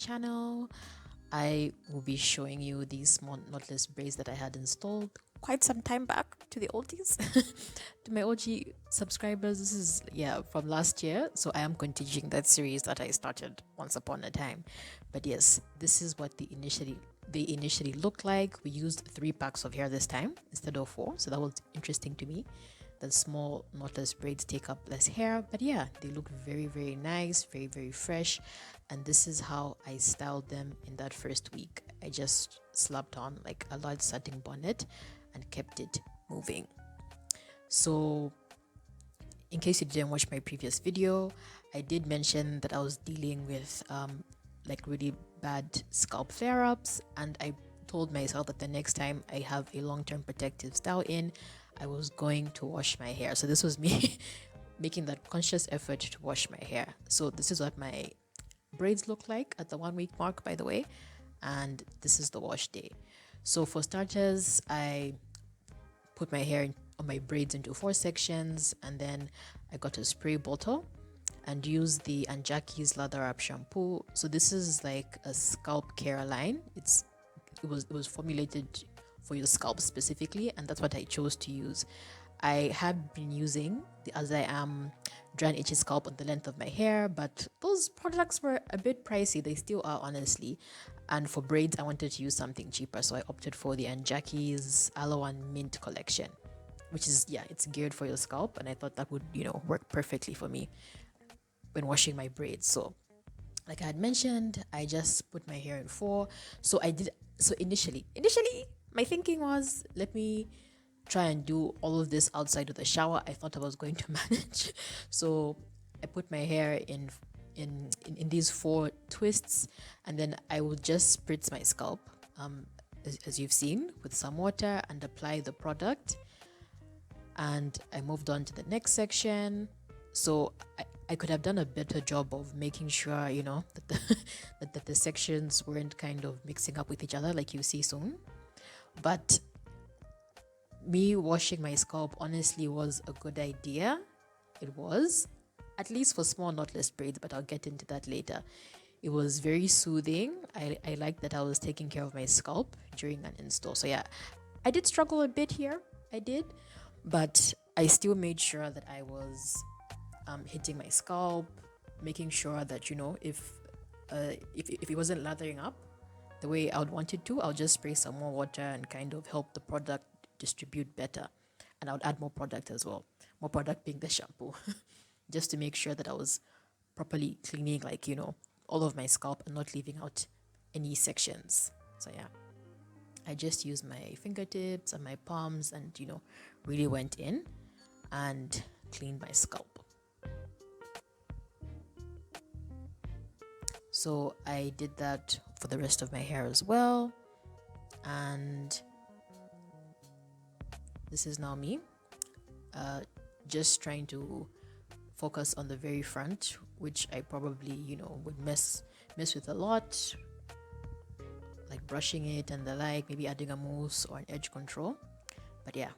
channel. I will be showing you these small knotless braids that I had installed quite some time back to the oldies. To my OG subscribers, this is from last year, so I am continuing that series that I started once upon a time. But yes, this is what they initially looked like. We used 3 packs of hair this time instead of 4, so that was interesting to me. The small knotless braids take up less hair, but yeah, they look very nice, very fresh. And this is how I styled them in that first week. I just slapped on like a large satin bonnet and kept it moving. So in case you didn't watch my previous video, I did mention that I was dealing with like really bad scalp flare-ups, and I told myself that the next time I have a long-term protective style in, I was going to wash my hair. So this was me making that conscious effort to wash my hair. So this is what my braids look like at the 1 week mark, by the way, and this is the wash day. So for starters, I put my hair on my braids into 4 sections, and then I got a spray bottle and used the Anjaki's Lather Up shampoo. So this is like a scalp care line. It was formulated for your scalp specifically, and that's what I chose to use. I have been using as I am dry and itchy scalp on the length of my hair, but those products were a bit pricey. They still are, honestly. And for braids, I wanted to use something cheaper, so I opted for the Anjaki's Aloe and Mint collection, which is it's geared for your scalp, and I thought that would work perfectly for me when washing my braids. So like I had mentioned, I just put my hair in 4. So initially my thinking was, let me try and do all of this outside of the shower. I thought I was going to manage. So I put my hair in these 4 twists, and then I will just spritz my scalp as you've seen, with some water, and apply the product. And I moved on to the next section. So I could have done a better job of making sure that the sections weren't kind of mixing up with each other, like you see soon. But me washing my scalp honestly was a good idea. It was, at least for small knotless braids, but I'll get into that later. It was very soothing. I liked that I was taking care of my scalp during an install. So yeah, I did struggle a bit here. I did, but I still made sure that I was hitting my scalp, making sure that if it wasn't lathering up the way I would want it to, I'll just spray some more water and kind of help the product distribute better. And I would add more product as well, more product being the shampoo, just to make sure that I was properly cleaning all of my scalp and not leaving out any sections. So yeah, I just used my fingertips and my palms and really went in and cleaned my scalp. So I did that for the rest of my hair as well. And this is now me just trying to focus on the very front, which I probably would mess with a lot, like brushing it and the like, maybe adding a mousse or an edge control. But yeah,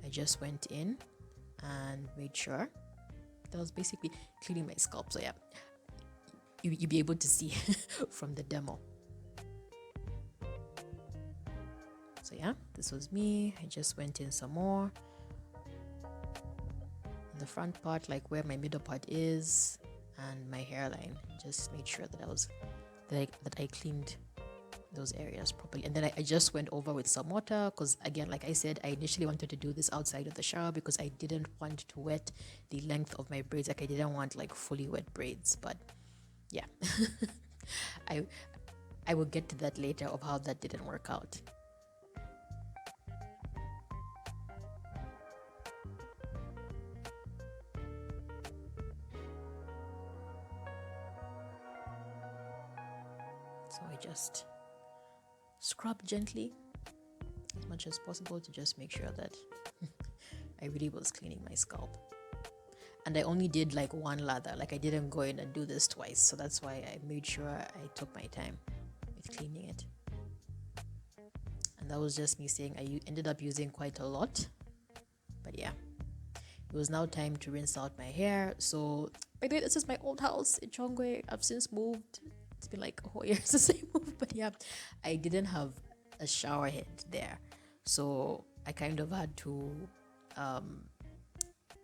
I just went in and made sure that I was basically cleaning my scalp. So yeah, you'll be able to see from the demo. So yeah, this was me. I just went in some more in the front part, like where my middle part is, and my hairline. Just made sure that I cleaned those areas properly. And then I just went over with some water, because again, like I said, I initially wanted to do this outside of the shower because I didn't want to wet the length of my braids. Like I didn't want like fully wet braids, but yeah. I will get to that later of how that didn't work out. So I just scrub gently as much as possible to just make sure that I really was cleaning my scalp. And I only did like 1 lather, like I didn't go in and do this twice. So that's why I made sure I took my time with cleaning it. And that was just me saying I ended up using quite a lot. But yeah, it was now time to rinse out my hair. So by the way, this is my old house in Chongwe. I've since moved. It's been like a whole year since I moved, but yeah, I didn't have a shower head there, so I kind of had to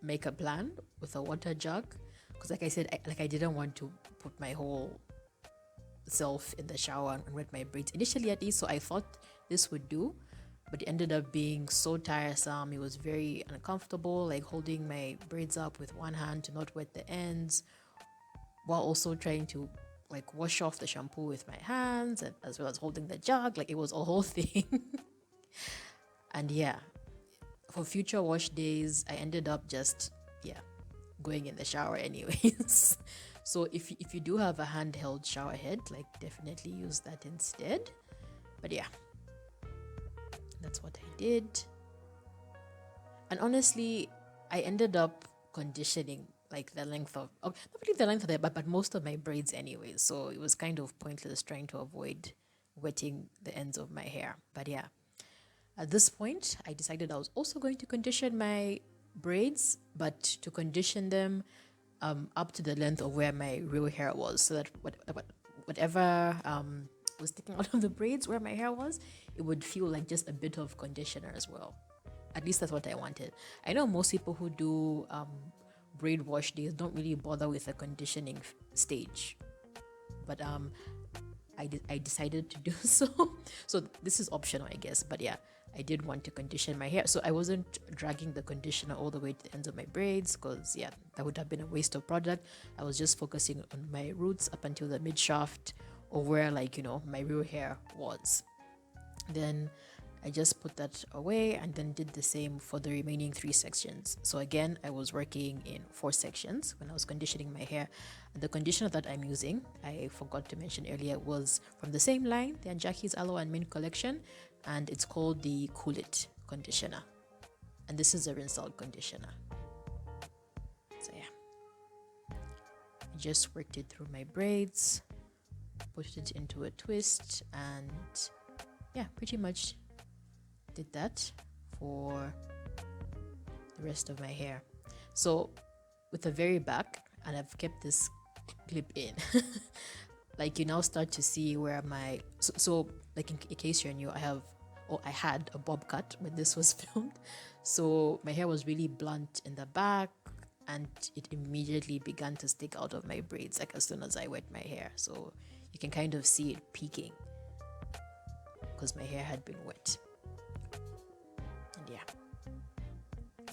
make a plan with a water jug, because like I said, I didn't want to put my whole self in the shower and wet my braids initially, at least. So I thought this would do, but it ended up being so tiresome. It was very uncomfortable, like holding my braids up with one hand to not wet the ends, while also trying to like wash off the shampoo with my hands, and as well as holding the jug. Like, it was a whole thing. And yeah, for future wash days, I ended up just going in the shower anyways. So if you do have a handheld shower head, like, definitely use that instead. But yeah, that's what I did. And honestly, I ended up conditioning like the length of, not really the length of it, but most of my braids anyways. So it was kind of pointless trying to avoid wetting the ends of my hair. But yeah, at this point, I decided I was also going to condition my braids, but to condition them up to the length of where my real hair was, so that whatever was sticking out of the braids where my hair was, it would feel like just a bit of conditioner as well. At least that's what I wanted. I know most people who do braid wash days don't really bother with the conditioning stage, but I decided to do so. So this is optional, I guess, but yeah, I did want to condition my hair, so I wasn't dragging the conditioner all the way to the ends of my braids, because yeah, that would have been a waste of product. I was just focusing on my roots up until the mid shaft, or where, like, you know, my real hair was. Then I just put that away and then did the same for the remaining 3 sections. So again, I was working in 4 sections when I was conditioning my hair. And the conditioner that I'm using, I forgot to mention earlier, was from the same line, the Anjaki's Aloe and Mint collection, and it's called the Cool It conditioner. And this is a rinse out conditioner. So yeah, I just worked it through my braids, put it into a twist, and yeah, pretty much did that for the rest of my hair. So with the very back, and I've kept this clip in, like, you now start to see where my so like, in case you're new, I had a bob cut when this was filmed, so my hair was really blunt in the back, and it immediately began to stick out of my braids, like, as soon as I wet my hair. So you can kind of see it peeking because my hair had been wet. And yeah,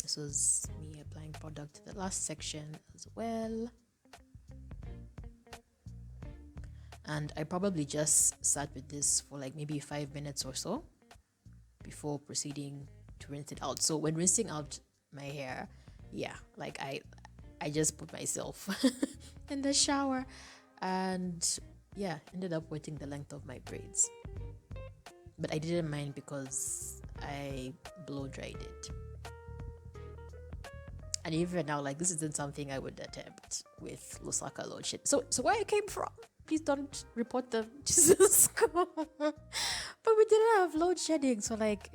this was me applying product to the last section as well. And I probably just sat with this for like maybe 5 minutes or so before proceeding to rinse it out. So when rinsing out my hair, yeah, like, I just put myself in the shower, and yeah, ended up wetting the length of my braids. But I didn't mind because I blow dried it. And even now, like, this isn't something I would attempt with Lusaka load shed. So where I came from, please don't report the Jesus. But we didn't have load shedding, so like,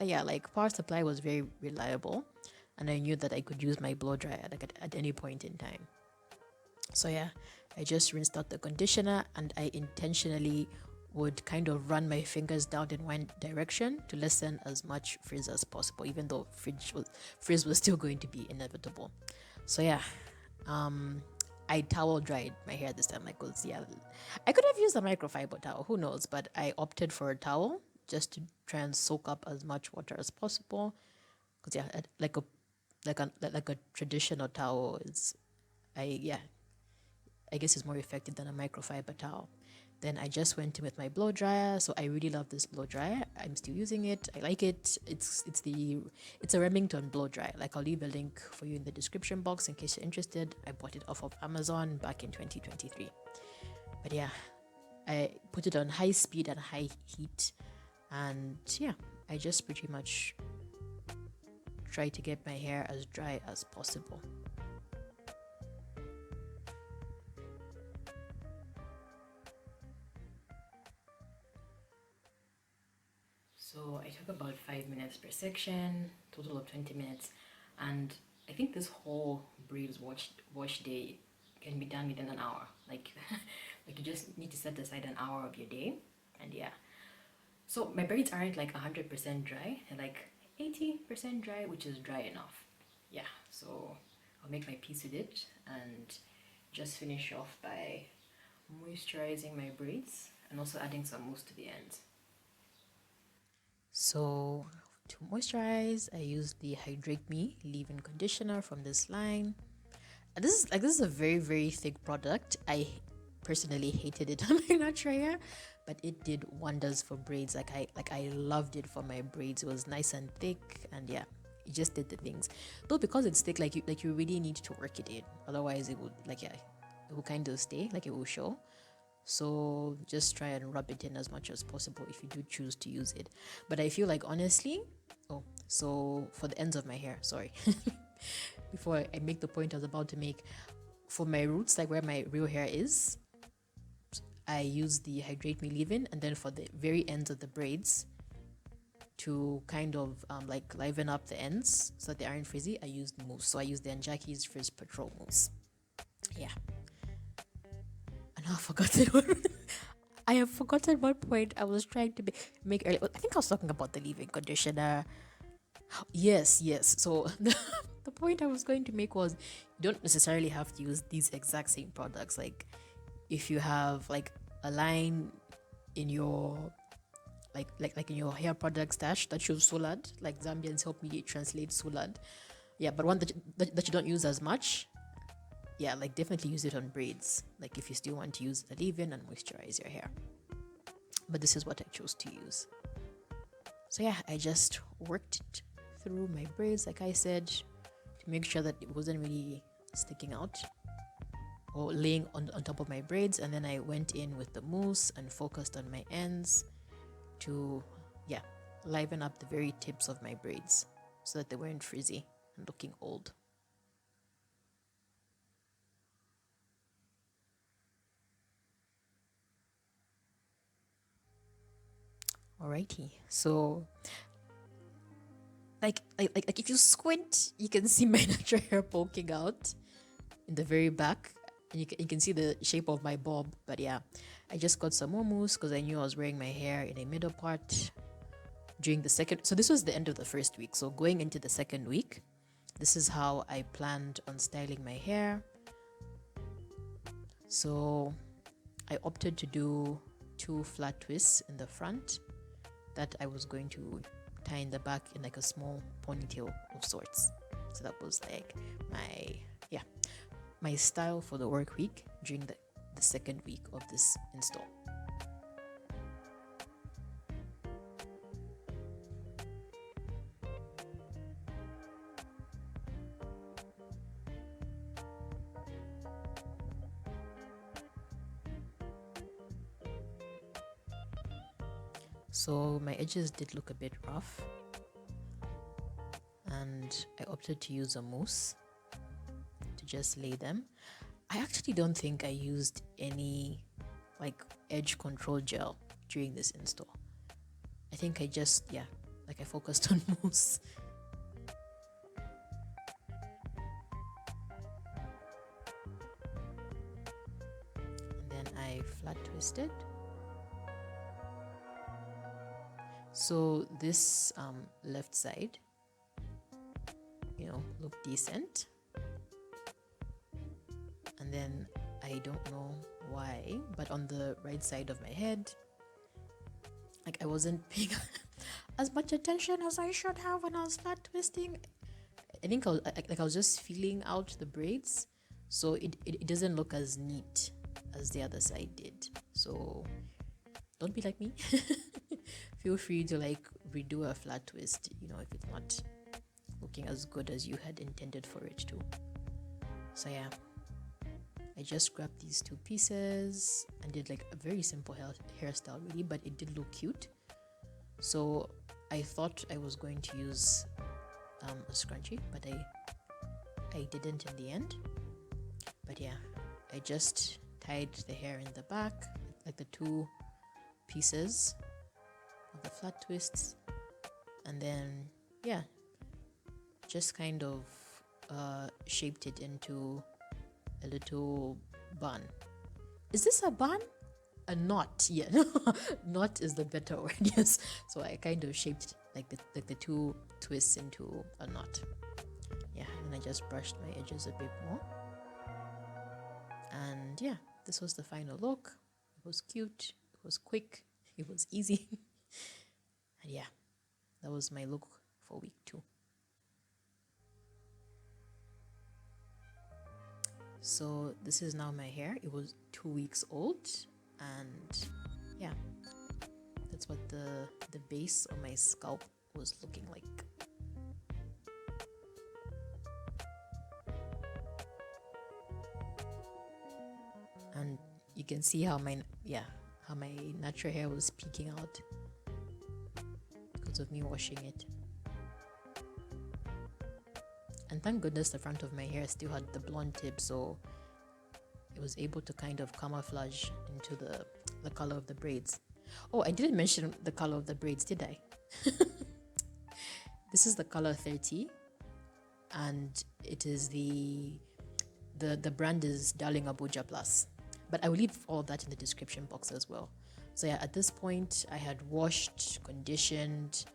yeah, like, power supply was very reliable, and I knew that I could use my blow dryer like at any point in time. So yeah, I just rinsed out the conditioner, and I intentionally would kind of run my fingers down in one direction to lessen as much frizz as possible, even though frizz was still going to be inevitable. So yeah, I towel dried my hair this time, like, cause yeah, I could have used a microfiber towel, who knows, but I opted for a towel just to try and soak up as much water as possible. Cause yeah, like a traditional towel is, I guess, is more effective than a microfiber towel. Then I just went in with my blow dryer. So I really love this blow dryer. I'm still using it. I like it. It's a Remington blow dryer. Like, I'll leave a link for you in the description box in case you're interested. I bought it off of Amazon back in 2023. But yeah, I put it on high speed and high heat, and yeah, I just pretty much try to get my hair as dry as possible. So I took about 5 minutes per section, total of 20 minutes. And I think this whole braids wash day can be done within an hour. Like, like you just need to set aside an hour of your day, and yeah. So my braids aren't like 100% dry. They're like 80% dry, which is dry enough. Yeah. So I'll make my peace with it and just finish off by moisturizing my braids and also adding some mousse to the ends. So to moisturize, I use the Hydrate Me leave-in conditioner from this line. And this is a very thick product. I personally hated it on my natural hair, but it did wonders for braids. I loved it for my braids. It was nice and thick, and yeah, it just did the things. Though because it's thick, you really need to work it in. Otherwise, it would it will kind of stay, like it will show. So just try and rub it in as much as possible if you do choose to use it. But I feel like honestly, so for the ends of my hair, sorry. Before I make the point I was about to make, for my roots, like where my real hair is, I use the Hydrate Me leave-in, and then for the very ends of the braids, to kind of like liven up the ends so that they aren't frizzy, I use mousse. So I use the Anjaki's Frizz Patrol mousse. Yeah. And I forgot I have forgotten what point I was trying to make earlier. I think I was talking about the leave-in conditioner. Yes. So the point I was going to make was you don't necessarily have to use these exact same products. Like if you have like a line in your like in your hair product stash that shows Solad, like Zambians help me translate Solad. Yeah, but one that you don't use as much. Yeah, like definitely use it on braids. Like if you still want to use a leave-in and moisturize your hair. But this is what I chose to use. So yeah, I just worked it through my braids, like I said, to make sure that it wasn't really sticking out or laying on top of my braids. And then I went in with the mousse and focused on my ends to, yeah, liven up the very tips of my braids so that they weren't frizzy and looking old. Alrighty, so like if you squint, you can see my natural hair poking out in the very back, and you can see the shape of my bob. But yeah, I just got some more mousse because I knew I was wearing my hair in a middle part during the second. So this was the end of the first week. So going into the second week, this is how I planned on styling my hair. So I opted to do 2 flat twists in the front that I was going to tie in the back in like a small ponytail of sorts. So that was like my style for the work week during the second week of this install. So my edges did look a bit rough, and I opted to use a mousse to just lay them. I actually don't think I used any like edge control gel during this install. I think I just I focused on mousse. And then I flat twisted. So this left side, looked decent. And then I don't know why, but on the right side of my head, like I wasn't paying as much attention as I should have when I was flat twisting. I think I was just feeling out the braids, so it doesn't look as neat as the other side did. So don't be like me. Feel free to like redo a flat twist, if it's not looking as good as you had intended for it to. So yeah, I just grabbed these 2 pieces and did like a very simple hairstyle really, but it did look cute. So I thought I was going to use a scrunchie, but I didn't in the end. But yeah, I just tied the hair in the back, like the 2 pieces of the flat twists, and then just kind of shaped it into a little bun. Is this a bun? A knot? Yeah, knot is the better word. Yes. So I kind of shaped like the two twists into a knot. Yeah, and I just brushed my edges a bit more. And yeah, this was the final look. It was cute. It was quick. It was easy. And yeah, that was my look for week 2. So this is now my hair. It was 2 weeks old, and yeah, that's what the base of my scalp was looking like. And you can see how my natural hair was peeking out because of me washing it. And thank goodness the front of my hair still had the blonde tip, so it was able to kind of camouflage into the color of the braids. Oh, I didn't mention the color of the braids, did I? This is the color 30, and it is the brand is Darling Abuja Plus. But I will leave all of that in the description box as well. So yeah, at this point I had washed, conditioned,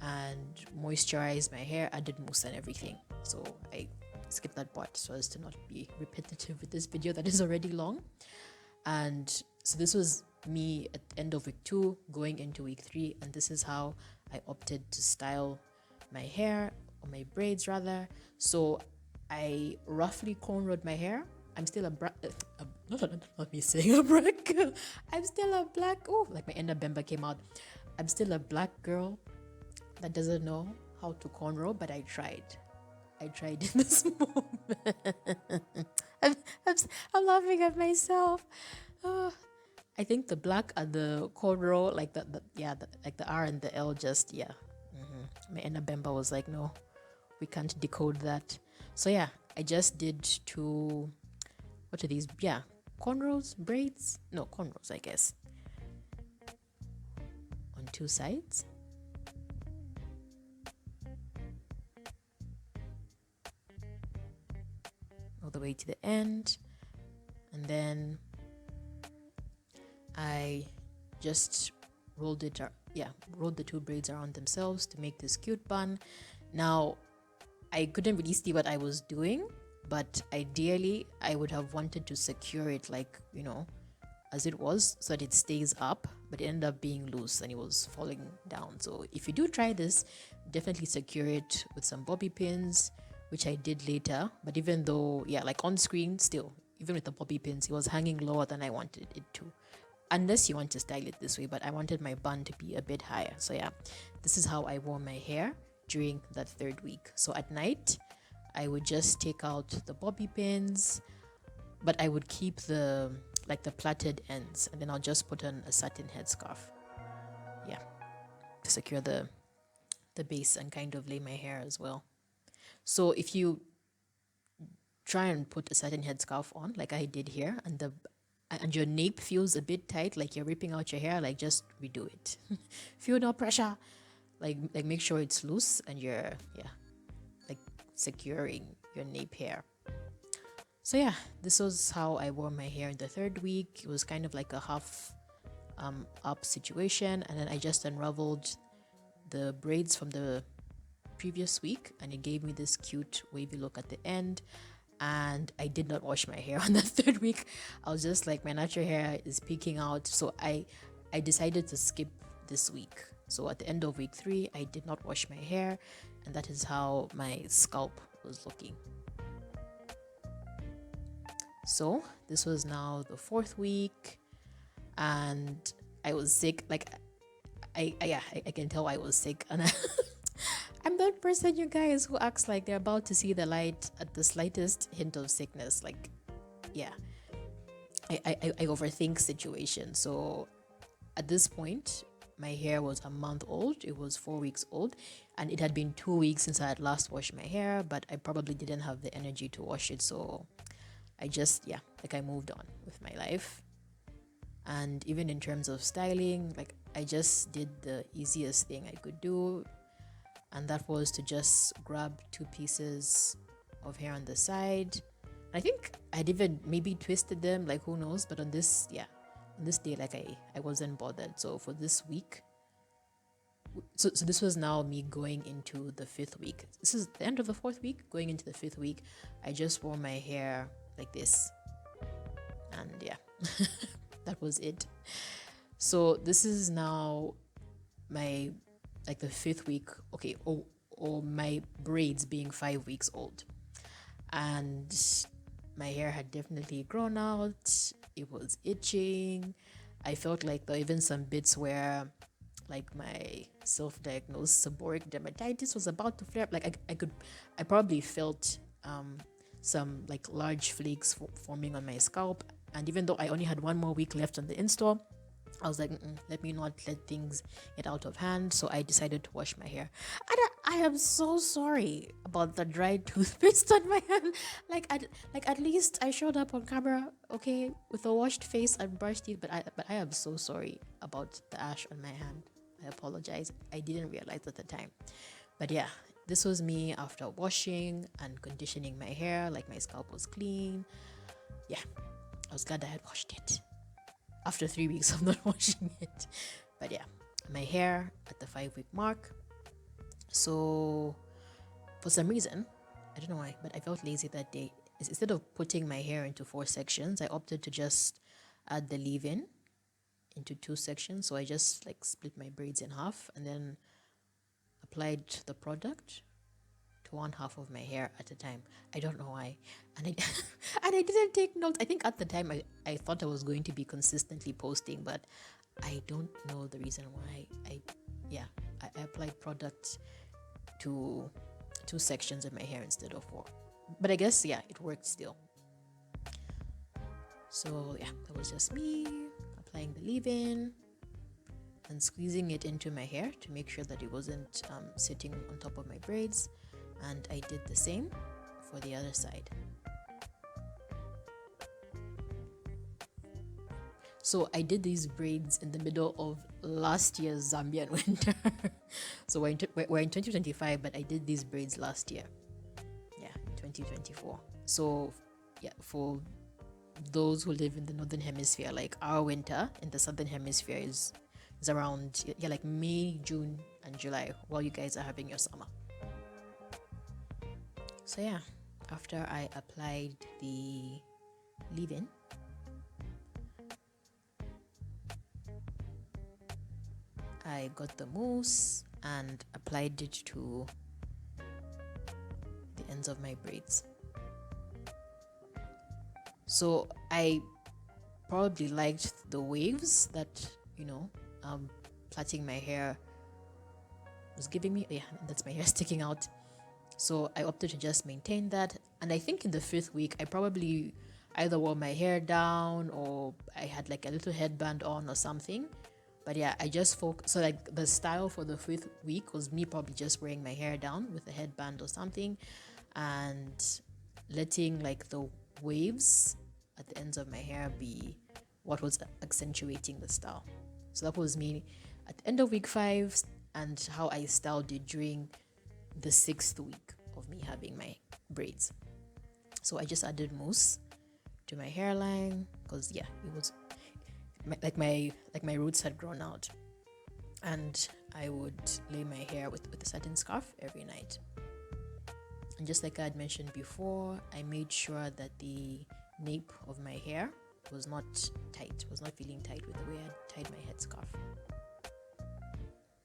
and moisturized my hair, added mousse and everything. So I skipped that part so as to not be repetitive with this video that is already long. And so this was me at the end of week 2 going into week 3, and this is how I opted to style my hair, or my braids rather. So I roughly cornrowed my hair. I'm still not me saying a black girl. I'm still a black, like my Enda Bemba came out. I'm still a black girl that doesn't know how to cornrow, but I tried in this moment. I'm laughing at myself. I think the black and the cornrow, like like the R and the L, just my Enda Bemba was like, no, we can't decode that. So yeah, I just did 2. What are these? Yeah, cornrows, braids? No, cornrows, I guess. On 2 sides. All the way to the end. And then I just rolled it, rolled the 2 braids around themselves to make this cute bun. Now, I couldn't really see what I was doing, but ideally I would have wanted to secure it like, as it was, so that it stays up, but it ended up being loose and it was falling down. So if you do try this, definitely secure it with some bobby pins, which I did later. But even though, like on screen still, even with the bobby pins, it was hanging lower than I wanted it to, unless you want to style it this way. But I wanted my bun to be a bit higher. So yeah, this is how I wore my hair during that 3rd week. So at night I would just take out the bobby pins, but I would keep the plaited ends, and then I'll just put on a satin headscarf, to secure the base and kind of lay my hair as well. So if you try and put a satin headscarf on like I did here, and your nape feels a bit tight, like you're ripping out your hair, like just redo it. Feel no pressure, like make sure it's loose and you're like securing your nape hair. So yeah, this was how I wore my hair in the 3rd week. It was kind of like a half up situation, and then I just unraveled the braids from the previous week, and it gave me this cute wavy look at the end. And I did not wash my hair on the 3rd week. I was just like, my natural hair is peeking out, so I decided to skip this week. So at the end of week 3, I did not wash my hair, and that is how my scalp was looking. So this was now the 4th week, and I was sick. Like I can tell I was sick, and I'm that person, you guys, who acts like they're about to see the light at the slightest hint of sickness. Like, I overthink situations. So at this point, my hair was a month old. It was 4 weeks old, and it had been 2 weeks since I had last washed my hair, but I probably didn't have the energy to wash it. So I just, I moved on with my life. And even in terms of styling, like I just did the easiest thing I could do, and that was to just grab 2 pieces of hair on the side. I think I'd even maybe twisted them, like who knows, but on this, yeah, on this day, like I wasn't bothered. So for this week, so this was now me going into the 5th week. This is the end of the 4th week, going into the 5th week. I just wore my hair like this, and yeah, that was it. So this is now my, like, the 5th week, okay, or my braids being 5 weeks old, and my hair had definitely grown out. It was itching. I felt like there were even some bits where, like, my self-diagnosed seborrheic dermatitis was about to flare up. Like I probably felt some like large flakes forming on my scalp. And even though I only had 1 more week left on the install, I was like, let me not let things get out of hand. So I decided to wash my hair. And I am so sorry about the dried toothpaste on my hand. At least I showed up on camera, okay, with a washed face and brushed teeth. But I am so sorry about the ash on my hand. I apologize. I didn't realize at the time. But yeah, this was me after washing and conditioning my hair. Like, my scalp was clean. Yeah, I was glad I had washed it after 3 weeks of not washing it. But yeah, my hair at the 5-week mark. So for some reason, I don't know why, but I felt lazy that day. Instead of putting my hair into 4 sections, I opted to just add the leave-in into 2 sections. So I just like split my braids in half and then applied the product to 1/2 of my hair at a time. I don't know why. And I and I didn't take notes. I think at the time I thought I was going to be consistently posting, but I don't know the reason why. I applied product to 2 sections of my hair instead of 4. But I guess, yeah, it worked still. So yeah, that was just me applying the leave-in and squeezing it into my hair to make sure that it wasn't sitting on top of my braids. And I did the same for the other side. So I did these braids in the middle of last year's Zambian winter. So we're in 2025, but I did these braids last year. Yeah, 2024. So yeah, for those who live in the northern hemisphere, like, our winter in the southern hemisphere is around, yeah, like May, June, and July, while you guys are having your summer. So yeah, after I applied the leave-in, I got the mousse and applied it to the ends of my braids. So I probably liked the waves that, plaiting my hair was giving me. Yeah, that's my hair sticking out. So I opted to just maintain that. And I think in the 5th week, I probably either wore my hair down or I had like a little headband on or something. But yeah, I just focused. So like the style for the 5th week was me probably just wearing my hair down with a headband or something and letting like the waves at the ends of my hair be what was accentuating the style. So that was me at the end of week 5 and how I styled it during the 6th week of me having my braids. So I just added mousse to my hairline because yeah, it was like my roots had grown out, and I would lay my hair with a satin scarf every night. And just like I had mentioned before, I made sure that the nape of my hair was not tight, was not feeling tight with the way I tied my headscarf.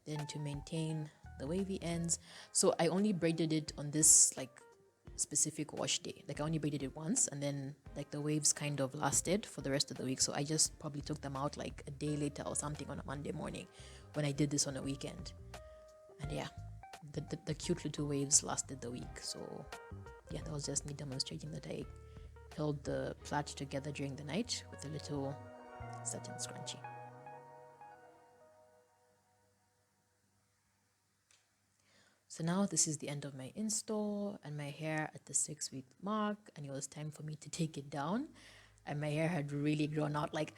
Then to maintain the wavy ends, so I only braided it on this like specific wash day. Like I only braided it once, and then like the waves kind of lasted for the rest of the week. So I just probably took them out like a day later or something on a Monday morning when I did this on a weekend. And yeah, the cute little waves lasted the week. So yeah, that was just me demonstrating that I held the plait together during the night with a little satin scrunchie. So now this is the end of my install and my hair at the 6-week mark, and it was time for me to take it down. And my hair had really grown out. Like,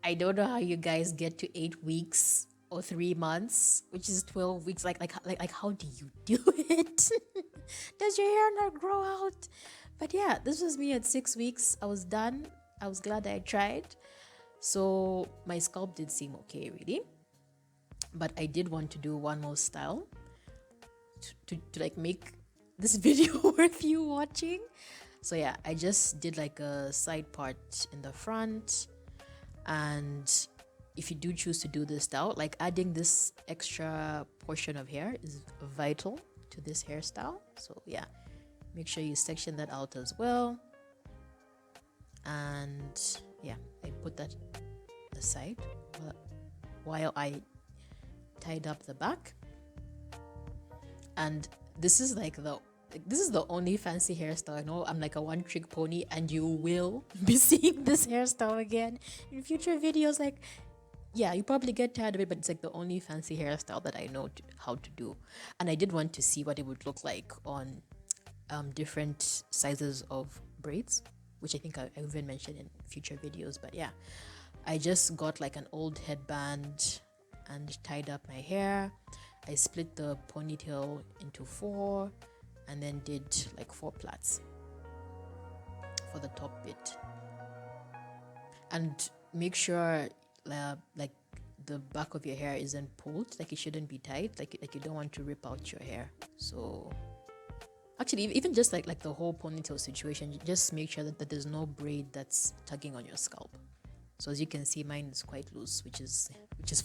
I don't know how you guys get to 8 weeks or 3 months, which is 12 weeks. Like how do you do it? Does your hair not grow out? But yeah, this was me at 6 weeks. I was done. I was glad I tried. So my scalp did seem okay, really. But I did want to do one more style to like make this video worth you watching. So yeah, I just did like a side part in the front. And if you do choose to do this style, like adding this extra portion of hair is vital to this hairstyle. So yeah, make sure you section that out as well. And yeah, I put that aside while I tied up the back. And this is the only fancy hairstyle. I know I'm like a one-trick pony, and you will be seeing this hairstyle again in future videos. Like, yeah, you probably get tired of it, but it's like the only fancy hairstyle that I know how to do. And I did want to see what it would look like on different sizes of braids, which I think I even mentioned in future videos. But yeah, I just got like an old headband and tied up my hair. I split the ponytail into 4 and then did like 4 plaits for the top bit. And make sure like the back of your hair isn't pulled, like it shouldn't be tight, like you don't want to rip out your hair. So actually, even just like the whole ponytail situation, just make sure that there's no braid that's tugging on your scalp. So as you can see, mine is quite loose, which is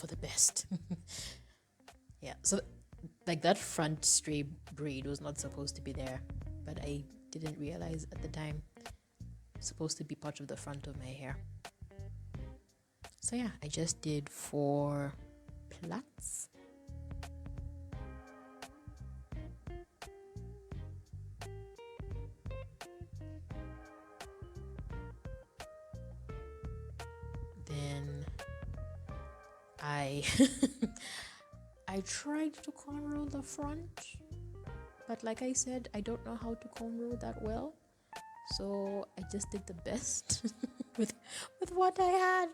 for the best. Yeah, so like that front stray braid was not supposed to be there, but I didn't realize at the time it's supposed to be part of the front of my hair. So yeah, I just did 4 plaits. Then I I tried to cornrow the front, but like I said, I don't know how to cornrow that well. So I just did the best with what I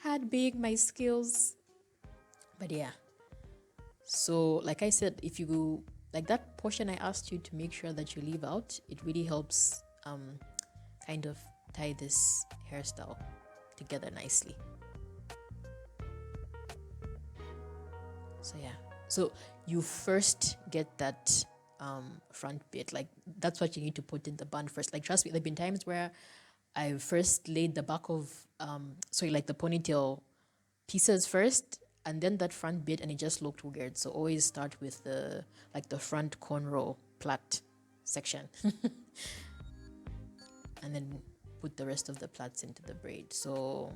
had being my skills. But yeah. So like I said, if you like that portion I asked you to make sure that you leave out, it really helps kind of tie this hairstyle together nicely. So yeah, so you first get that front bit, like that's what you need to put in the bun first. Like trust me, there've been times where I first laid the back of like the ponytail pieces first, and then that front bit, and it just looked weird. So always start with the front cornrow plait section and then put the rest of the plaits into the braid. So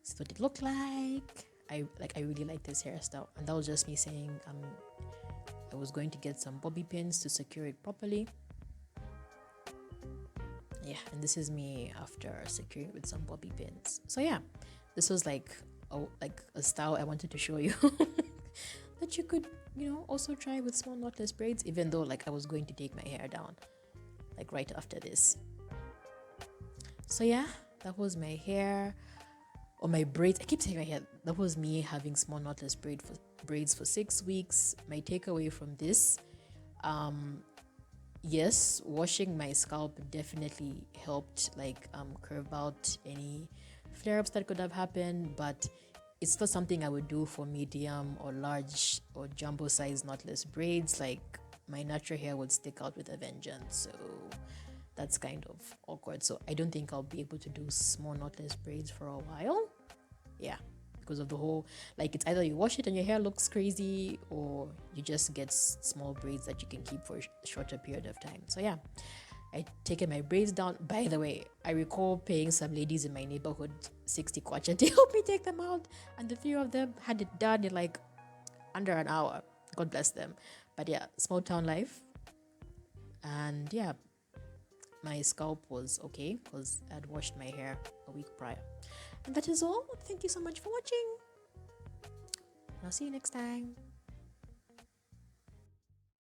this is what it looked like. I really like this hairstyle, and that was just me saying I was going to get some bobby pins to secure it properly. Yeah, and this is me after securing it with some bobby pins. So yeah, this was like a style I wanted to show you that you could also try with small knotless braids, even though like I was going to take my hair down like right after this. So yeah, that was my hair. Or my braids. I keep saying my hair. That was me having small knotless braids for 6 weeks. My takeaway from this, yes, washing my scalp definitely helped like curve out any flare-ups that could have happened, but it's not something I would do for medium or large or jumbo size knotless braids. Like my natural hair would stick out with a vengeance, so that's kind of awkward. So I don't think I'll be able to do small knotless braids for a while. Yeah, because of the whole, like it's either you wash it and your hair looks crazy, or you just get small braids that you can keep for a shorter period of time. So yeah, I taken my braids down. By the way, I recall paying some ladies in my neighborhood 60 kwacha to help me take them out, and the 3 of them had it done in like under an hour. God bless them. But yeah, small town life. And yeah, my scalp was okay because I'd washed my hair a week prior. And that is all. Thank you so much for watching. I'll see you next time.